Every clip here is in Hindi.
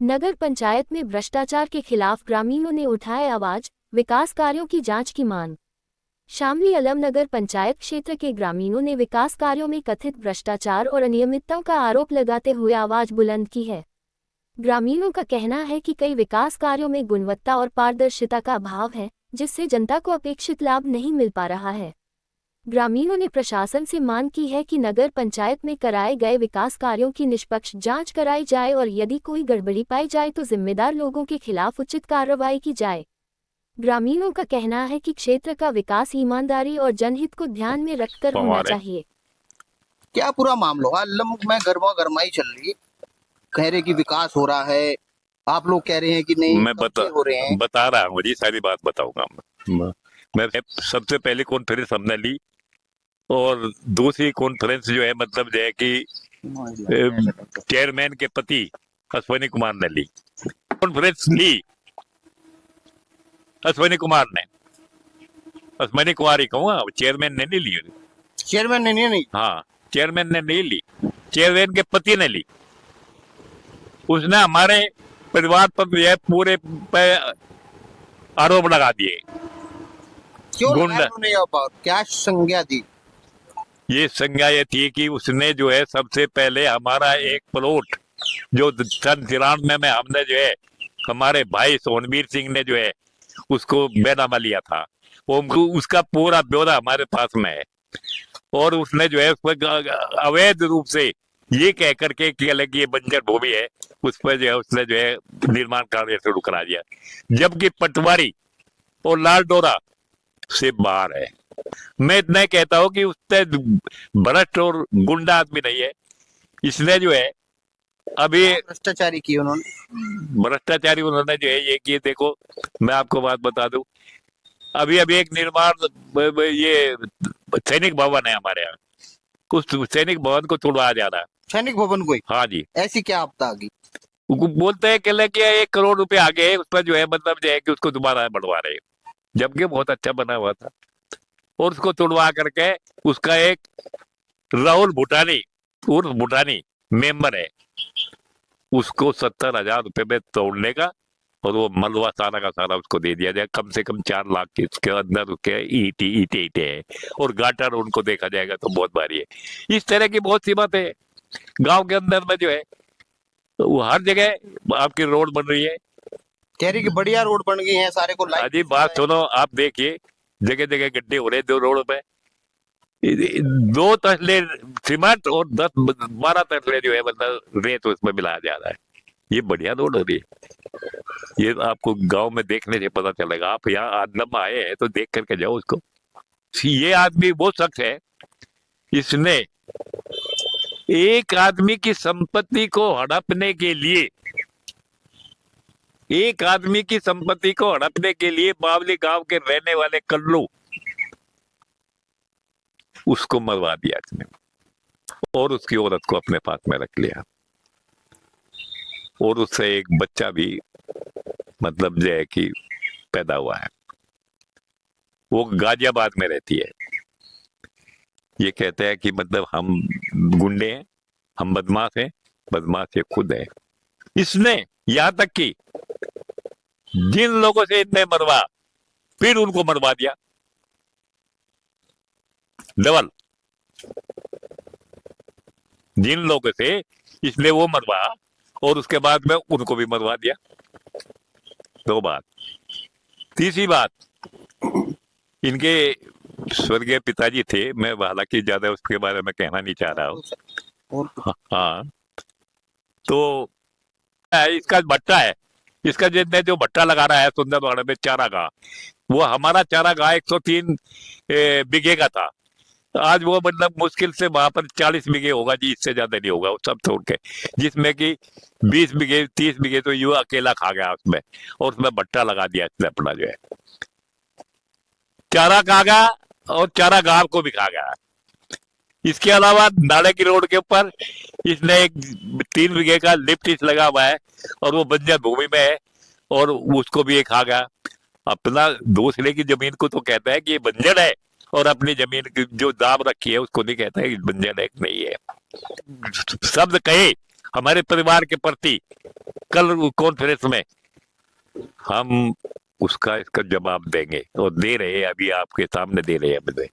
नगर पंचायत में भ्रष्टाचार के खिलाफ ग्रामीणों ने उठाए आवाज, विकास कार्यों की जांच की मांग। शामली अलम नगर पंचायत क्षेत्र के ग्रामीणों ने विकास कार्यों में कथित भ्रष्टाचार और अनियमितताओं का आरोप लगाते हुए आवाज बुलंद की है। ग्रामीणों का कहना है कि कई विकास कार्यों में गुणवत्ता और पारदर्शिता का अभाव है, जिससे जनता को अपेक्षित लाभ नहीं मिल पा रहा है। ग्रामीणों ने प्रशासन से मांग की है कि नगर पंचायत में कराए गए विकास कार्यों की निष्पक्ष जांच कराई जाए और यदि कोई गड़बड़ी पाई जाए तो जिम्मेदार लोगों के खिलाफ उचित कार्रवाई की जाए। ग्रामीणों का कहना है कि क्षेत्र का विकास ईमानदारी और जनहित को ध्यान में रखकर होना चाहिए। क्या पूरा मामला हुआ? अलम में गर्मा गर्माई चल रही, कह रहे कि विकास हो रहा है, आप लोग कह रहे हैं कि नहीं। मैं हो रहे हैं। बता रहा हूँ जी, सारी बात बताऊंगा। मैं सबसे पहले कॉन्फ्रेंस हमने ली और दूसरी कॉन्फ्रेंस जो है मतलब जो है कि चेयरमैन के पति अश्विनी कुमार ने ली। कॉन्फ्रेंस ली अश्विनी कुमार ने, अश्विनी कुमार ही कहूँगा, चेयरमैन ने नहीं ली। चेयरमैन ने नहीं? हाँ, चेयरमैन ने नहीं ली, चेयरमैन के पति ने ली। उसने हमारे परिवार पर यह पूरे पे आरोप लगा दिए। क्यों उन्होंने क्या संज्ञा दी? ये संज्ञा ये थी कि उसने जो है सबसे पहले हमारा एक प्लॉट जो सन 93 में हमने जो है हमारे भाई सोनवीर सिंह ने जो है उसको बेनामा लिया था, वो उसका पूरा ब्यौरा हमारे पास में है। और उसने जो है उस पर अवैध रूप से ये कह करके कि ये बंजर भूमि है, उस पर जो है उसने जो है निर्माण कार्य शुरू करा दिया, जबकि पटवारी और लाल डोरा से बाहर है। मैं इतना कहता हूँ कि उसने भ्रष्ट और गुंडा आदमी नहीं है। इसने जो है अभी भ्रष्टाचारी की भ्रष्टाचारी उन्होंने जो है ये किए। देखो मैं आपको बात बता दूं, अभी एक निर्माण ये सैनिक भवन है हमारे यहाँ, उस सैनिक भवन को तोड़वाया जा रहा है। सैनिक भवन को? हाँ जी। ऐसी क्या आपदा आ गई? बोलते हैं कि 1 करोड़ रुपए आ गए उस पर जो है मतलब जो है कि उसको दोबारा बढ़वा रहे, जबकि बहुत अच्छा बना हुआ था। और उसको तोड़वा करके उसका एक राहुल भूटानी उर्फ भूटानी मेंबर है, उसको 70,000 रुपए में तोड़ने का और वो मलबा सारा का सारा उसको दे दिया जाए। कम से कम 4 लाख के उसके अंदर उसके ईटे है और गाटर उनको देखा जाएगा तो बहुत भारी है। इस तरह की बहुत सी बातें गांव के अंदर में जो है वो हर जगह आपकी रोड बन रही है, कह रही कि बढ़िया रोड बन गई है, सारे को लाइट। अजी बात सुनो, आप देखिए जगह जगह गड्ढे हो रहे 2 रोड पे, 2 तसले सीमेंट और 10-12 तसले जो है मतलब रेत उसमें मिलाया जा रहा है। ये बढ़िया रोड हो रही है, ये आपको गांव में देखने से पता चलेगा। आप यहाँ आदम आए हैं तो देख करके जाओ उसको। ये आदमी वो शख्स है, इसने एक आदमी की संपत्ति को हड़पने के लिए, एक आदमी की संपत्ति को हड़पने के लिए बावली गांव के रहने वाले कल्लू उसको मरवा दिया इसने और उसकी औरत को अपने पास में रख लिया और उससे एक बच्चा भी मतलब जो है कि पैदा हुआ है। वो गाजियाबाद में रहती है। ये कहते हैं कि मतलब हम गुंडे हैं, हम बदमाश हैं, बदमाश ये खुद है। इसने यहां तक कि जिन लोगों से इतने मरवा फिर उनको मरवा दिया डबल। जिन लोगों से इसने वो मरवा और उसके बाद में उनको भी मरवा दिया। 2 बात। तीसरी बात, इनके स्वर्गीय पिताजी थे, मैं हालांकि ज्यादा उसके बारे में कहना नहीं चाह रहा हूँ। हाँ, तो इसका भट्टा है, इसका जिसने जो भट्टा लगा रहा है सुंदरवाड़ा में चारागाह, वो हमारा चारागाह 103 बीघे का था। आज वो मतलब मुश्किल से वहां पर 40 बीघे होगा जी, इससे ज्यादा नहीं होगा, वो सब छोड़ के, जिसमें कि 20 बीघे 30 बीघे तो यू अकेला खा गया उसमें, और उसमें भट्टा लगा दिया इसने अपना जो है, चारा खा गया और चारागाह को भी खा गया। इसके अलावा नाले की रोड के ऊपर इसने एक 3 बीघे का लिफ्ट लगा हुआ है और वो बंजर भूमि में है और उसको भी खा गया। अपना दूसरे की जमीन को तो कहता है कि ये बंजर है और अपनी जमीन की जो दाम रखी है उसको नहीं कहता है कि बंजर है नहीं है। शब्द कहे हमारे परिवार के प्रति कल कॉन्फ्रेंस में हम उसका इसका जवाब देंगे और दे रहे हैं, अभी आपके सामने दे रहे हैं अभी।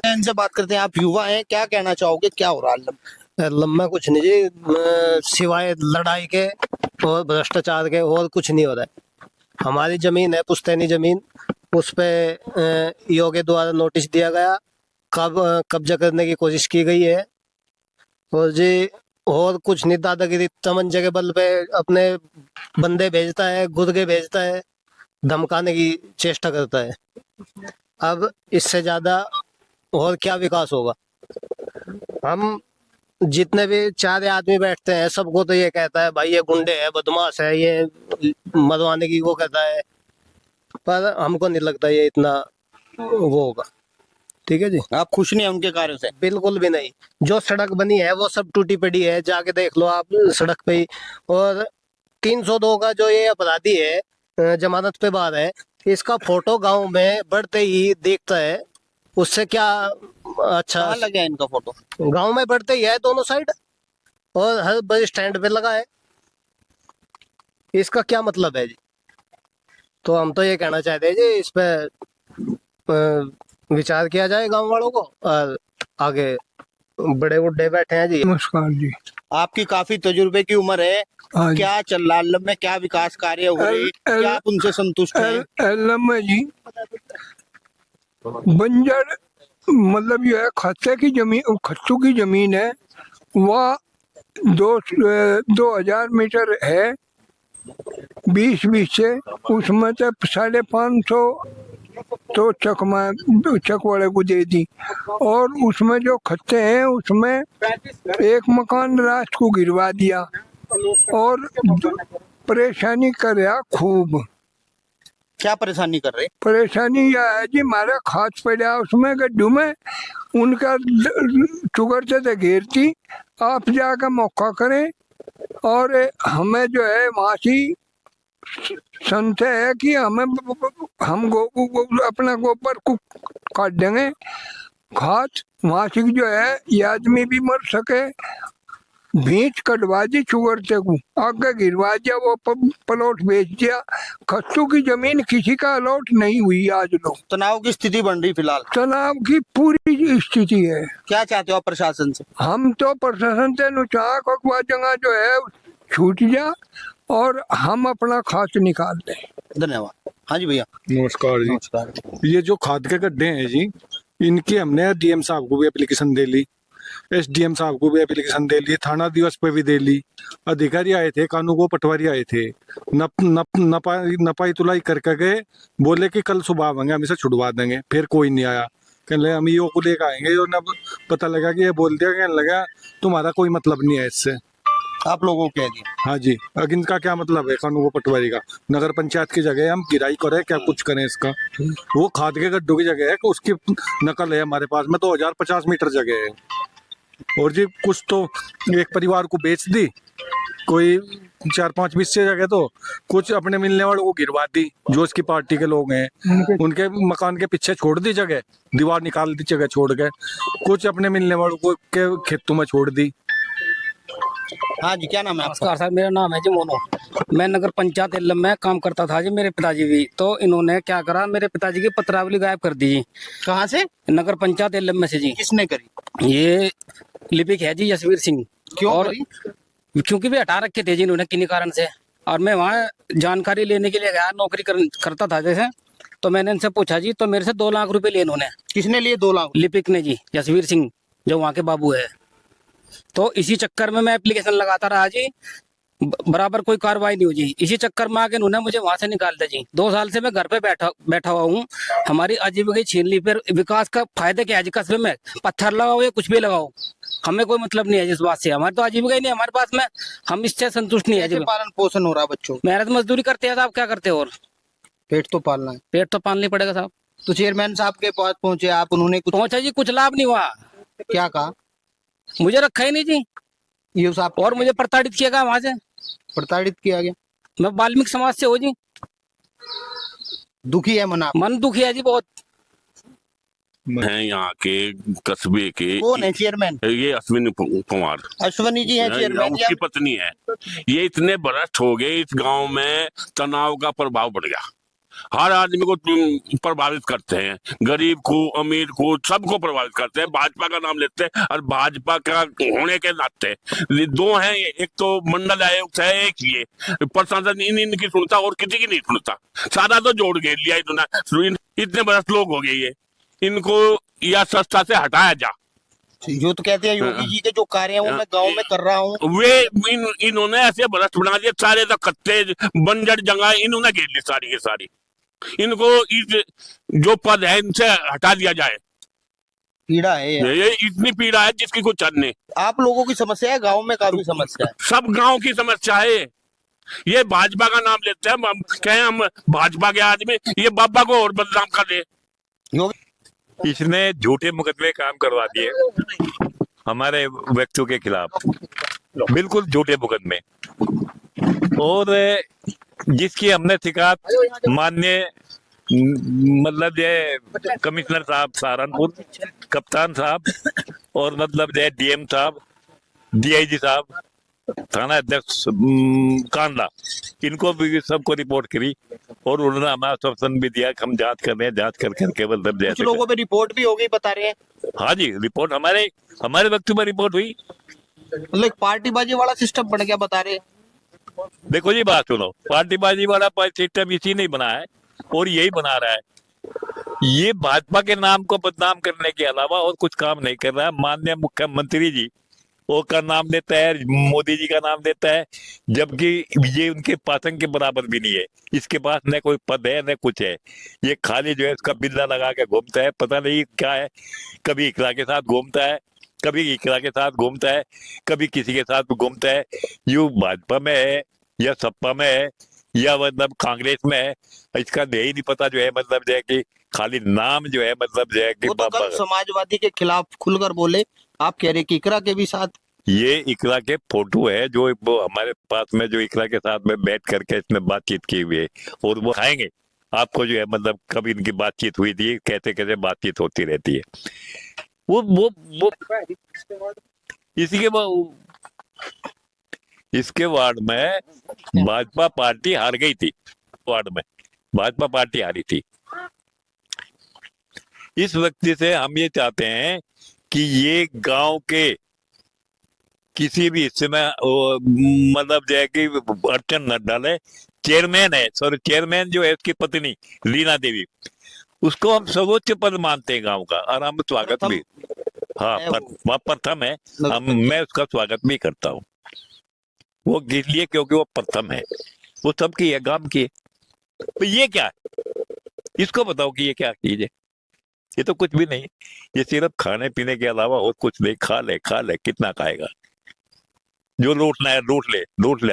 इनसे बात करते हैं। आप युवा हैं, क्या कहना चाहोगे, क्या हो रहा है? लम्बा कुछ नहीं जी, सिवाय लड़ाई के और भ्रष्टाचार के और कुछ नहीं हो रहा है। हमारी जमीन है, पुश्तैनी जमीन, उस पे ईओ के द्वारा नोटिस दिया गया, कब्जा करने की कोशिश की गई है। और जी और कुछ नहीं, दादागिरी तमंचे के बल पे अपने बंदे भेजता है, गुर्गे भेजता है, धमकाने की चेष्टा करता है। अब इससे ज्यादा और क्या विकास होगा? हम जितने भी चार आदमी बैठते हैं सबको तो ये कहता है भाई ये गुंडे है, बदमाश है, ये मरवाने की वो कहता है, पर हमको नहीं लगता ये इतना वो होगा। ठीक है जी। आप खुश नहीं है उनके कार्यों से? बिल्कुल भी नहीं। जो सड़क बनी है वो सब टूटी पड़ी है, जाके देख लो आप सड़क पे ही। और 302 का जो ये अपराधी है जमानत पे बाहर है, इसका फोटो गांव में बढ़ते ही देखता है, उससे क्या अच्छा। कहाँ लगे है इनका फोटो? गांव में बढ़ते ही है दोनों साइड, और हर बस स्टैंड पे लगा है। इसका क्या मतलब है जी? तो हम तो ये कहना चाहते हैं जी, इस पे विचार किया जाए गांव वालों को। और आगे बड़े बुड्ढे बैठे हैं जी। नमस्कार जी। आपकी काफी तजुर्बे की उम्र है, हाँ जी। क्या चल रहा है में, क्या विकास कार्य हो रहे, क्या आप उनसे संतुष्ट हैं? एलम है जी, बंजर मतलब ये है, खत्ते की जमीन, खत्तू की जमीन है, वह 2000 मीटर है 20 से, उसमें से 550 तो चक वाले को दे दी। और उसमें जो खत्ते हैं उसमें एक मकान रात को गिरवा दिया और परेशानी कर रहा खूब। क्या परेशानी कर रहे? परेशानी यह है जी, हमारा खाद पड़ा उसमें गड्ढू में, उनका चुगर से घेरती, आप जाकर मौका करें। और हमें जो है वहाँ से संत है कि हम अपना गोबर को काट देंगे, खाद वहाँ से जो है ये आदमी भी मर सके। भींच कटवा दी चुगर से को, आगे गिरवा दिया, वो प्लॉट बेच दिया। खत्तू की जमीन किसी का अलॉट नहीं हुई आज लोग। तनाव की स्थिति बन रही फिलहाल? तनाव की पूरी स्थिति है। क्या चाहते हो आप प्रशासन से? हम तो प्रशासन से नुचाक अखबार जगह जो है छूट जा और हम अपना खाद निकाल दें। धन्यवाद। हाँ जी भैया। नमस्कार जी। नमस्कार। ये जो खाद के गड्ढे हैं जी, इनकी हमने डीएम साहब को भी एप्लीकेशन दे ली, एसडीएम साहब को भी एप्लीकेशन दे ली, थाना दिवस पे भी दे ली। अधिकारी आए थे, कानून को पटवारी आए थे, नपाई तुलाई करके गए, बोले कि कल सुबह आएंगे, हम इसे छुड़वा देंगे। फिर कोई नहीं आया, कहने हम ईओ को लेकर आएंगे। और न पता लगा कि ये बोल दिया, कहने लगा तुम्हारा कोई मतलब नहीं है इससे। आप लोगों को कह दिया? हाँ जी। अब इनका क्या मतलब है कानून को पटवारी का? नगर पंचायत की जगह हम गिराई करें, क्या कुछ करें इसका? वो खाद के गड्ढों की जगह है कि उसकी नकल है हमारे पास में, 2050 मीटर जगह है। और जी कुछ तो एक परिवार को बेच दी, कोई 4-5 हिस्से जगह, तो कुछ अपने मिलने वालों को गिरवा दी, जो इसकी पार्टी के लोग हैं उनके मकान के पीछे छोड़ दी जगह, दीवार निकाल दी जगह छोड़ के, कुछ अपने मिलने वालों को के खेतों में छोड़ दी। हाँ जी, क्या नाम है आपका? नमस्कार सर, मेरा नाम है जी मोनू। मैं नगर पंचायत इल्लम में काम करता था जी, मेरे पिताजी भी। तो इन्होंने क्या करा, मेरे पिताजी की पत्रावली गायब कर दी जी। कहाँ से? नगर पंचायत इल्लम में से जी। किसने करी? ये लिपिक है जी यशवीर सिंह। क्यों और करी? क्योंकि भी हटा रखे थे जी इन्होंने किन्हीं कारण से। और मैं वहाँ जानकारी लेने के लिए गया, नौकरी करता था जैसे, तो मैंने इनसे पूछा जी, तो मेरे से 2 लाख रुपए लिए इन्होंने। किसने लिए 2 लाख? लिपिक ने जी, यशवीर सिंह, जो वहाँ के बाबू है। तो इसी चक्कर में मैं एप्लीकेशन लगाता रहा जी, बराबर कोई कार्रवाई नहीं हुई जी। इसी चक्कर में आके उन्होंने मुझे वहां से निकाल दिया जी। 2 साल से मैं घर पे बैठा हुआ हूँ। हमारी आजीविका छीन ली। फिर विकास का फायदा क्या है जी? कस्बे में पत्थर लगाओ या कुछ भी लगाओ, हमें कोई मतलब नहीं है जिस बात से। हमारी तो आजीविका ही नहीं हमारे पास में, हम इससे संतुष्ट नहीं है जी। पालन पोषण हो रहा बच्चों? मेहनत मजदूरी करते हैं साहब, क्या करते हो? और पेट तो पालना है। पेट तो पालना ही पड़ेगा साहब। तो चेयरमैन साहब के पास पहुंचे आप, उन्होंने कुछ पहुंचा जी, कुछ लाभ नहीं हुआ। क्या कहा? मुझे रखा ही नहीं जी, ये साहब और मुझे प्रताड़ित किया गया वहां से। प्रताड़ित किया गया? मैं वाल्मीकि समाज से हो जी। दुखी है मन आप? मन दुखी है जी बहुत। हैं यहाँ के कस्बे के। कौन है चेयरमैन? ये अश्विनी कुमार, अश्वनी जी हैं चेयरमैन। उसकी पत्नी है। ये इतने भ्रष्ट हो गए, इस गांव में तनाव का प्रभाव बढ़ गया। हर आदमी को प्रभावित करते हैं, गरीब को, अमीर को, सबको प्रभावित करते हैं। भाजपा का नाम लेते हैं और भाजपा का होने के नाते दो हैं, एक तो मंडल आयुक्त है, एक ये प्रशासन इनकी सुनता और किसी की नहीं सुनता। सारा तो जोड़ घेर लिया इन्होंने। इतने भ्रष्ट लोग हो गए ये, इनको या संस्था से हटाया जा। जो तो कहते हैं योगी जी के जो कार्य हैं वो मैं गांव में कर रहा हूँ। वे इन्होंने ऐसे भ्रष्ट बना दिए, सारे तो कत्ते बंजर जगह इन्होंने घेर ली सारी की सारी। इनको इस जो पद है इनसे हटा दिया जाए। पीड़ा है ये इतनी पीड़ा है जिसकी कुछ हद नहीं। आप लोगों की समस्या है, गांव में काफी समस्या है। सब गांव की समस्या है। ये भाजपा का नाम लेते हैं, हम कहें हम भाजपा के आदमी, ये बाबा को और बदनाम कर दे। इसने झूठे मुकदमे काम करवा दिए हमारे व्यक्तियों के खिलाफ, बिल्कुल झूठे मुकदमे। और जिसकी हमने शिकायत माननीय मतलब ये कमिश्नर साहब सहारनपुर, कप्तान साहब और मतलब ये डीएम साहब, डीआईजी साहब, थाना अध्यक्ष कांडला, इनको भी सबको रिपोर्ट करी और उन्होंने हमें आश्वासन भी दिया कि हम जांच कर रहे हैं, जांच कर करके मतलब कुछ जैसे लोगों पे रिपोर्ट भी हो गई बता रहे हैं। हाँ जी, रिपोर्ट हमारे व्यक्ति पर रिपोर्ट हुई। मतलब एक पार्टीबाजी वाला सिस्टम बन गया बता रहे हैं। देखो जी, बात सुनो, पार्टीबाजी वाला सिस्टम इसी नहीं बना है और यही बना रहा है। ये भाजपा के नाम को बदनाम करने के अलावा और कुछ काम नहीं कर रहा है। माननीय मुख्यमंत्री जी वो का नाम देता है, मोदी जी का नाम देता है, जबकि ये उनके पासन के बराबर भी नहीं है। इसके पास न कोई पद है न कुछ है। ये खाली जो है इसका बिल्ला लगा के घूमता है, पता नहीं क्या है। कभी इकरा के साथ घूमता है, कभी इकरा के साथ घूमता है, कभी किसी के साथ घूमता है। यू भाजपा में है या सपा में है या मतलब कांग्रेस में है, इसका यही नहीं पता। जो है मतलब जो है कि खाली नाम जो है मतलब जो है कि वो तो कल समाजवादी के खिलाफ खुलकर बोले। आप कह रहे कि इकरा के भी साथ? ये इकरा के फोटो है जो वो हमारे पास में, जो इकरा के साथ में बैठ करके इसने बातचीत की हुई है और वो खाएंगे आपको जो है मतलब कभी इनकी बातचीत हुई थी, कैसे कैसे बातचीत होती रहती है। वो इसके वार्ड में भाजपा पार्टी हार गई थी। वार्ड में भाजपा पार्टी हारी थी। इस व्यक्ति से हम ये चाहते हैं कि ये गांव के किसी भी हिस्से में मतलब जो है कि अड़चन न डाले। चेयरमैन है, सॉरी चेयरमैन जो है उसकी पत्नी रीना देवी, उसको हम सर्वोच्च पद मानते हैं गांव का, और हम स्वागत भी, हाँ वह प्रथम है, मैं उसका स्वागत भी करता हूँ। वो इसलिए क्योंकि वो प्रथम है, वो सबकी है, गांव की है। तो ये क्या है, इसको बताओ कि ये क्या चीज है। ये तो कुछ भी नहीं, ये सिर्फ खाने पीने के अलावा और कुछ नहीं। खा ले कितना खाएगा, जो लूटना है लूट ले